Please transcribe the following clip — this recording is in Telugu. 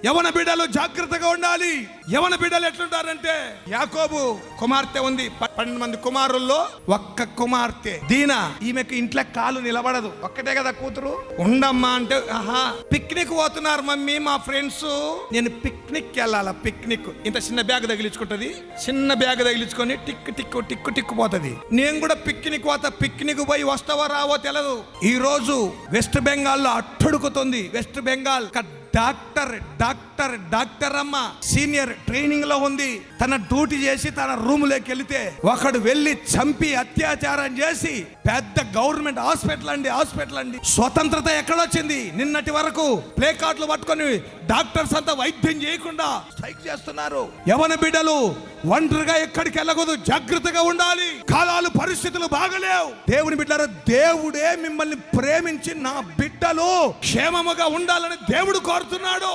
యవన బిడ్డలు జాగ్రత్తగా ఉండాలి. యవన బిడ్డలు ఎట్లుంటారంటే, యాకోబు కుమార్తె ఉంది, 12 మంది కుమారుల్లో ఒక్క కుమార్తె దీనా. ఈమెకు ఇంట్లో కాలు నిలబడదు, ఒక్కటే కదా కూతురు. ఉండమ్మా అంటే, ఆహా పిక్నిక్ పోతున్నారు మమ్మీ మా ఫ్రెండ్స్, నేను పిక్నిక్ వెళ్ళాలా. పిక్నిక్ ఇంత చిన్న బ్యాగ్ తగిలించుకుంటది, చిన్న బ్యాగ్ తగిలించుకొని టిక్కు టిక్కు టిక్కు టిక్కు పోతుంది. నేను కూడా పిక్నిక్ పోతా, పిక్నిక్ పోయి వస్తావో రావో తెలియదు. ఈ రోజు వెస్ట్ బెంగాల్లో అట్టడుకుతుంది. వెస్ట్ బెంగాల్ డాక్టర్ అమ్మ సీనియర్ ట్రైనింగ్ లో ఉంది. తన డ్యూటీ చేసి తన రూమ్ లోకి వెళితే ఒకడు వెళ్ళి చంపి అత్యాచారం చేసి, పెద్ద గవర్నమెంట్ హాస్పిటల్ అండి. స్వతంత్రత ఎక్కడొచ్చింది? నిన్నటి వరకు ప్లే కార్డులు పట్టుకొని డాక్టర్స్ అంతా వైద్యం చేయకుండా స్ట్రైక్ చేస్తున్నారు. యవన బిడ్డలు ఒంటరిగా ఎక్కడికి వెళ్ళకూడదు, జాగ్రత్తగా ఉండాలి. కాలాలు పరిస్థితులు బాగలేవు. దేవుని బిడ్డలు, దేవుడే మిమ్మల్ని ప్రేమించి నా బిడ్డలు క్షేమముగా ఉండాలని దేవుడు కోరుతున్నాడు.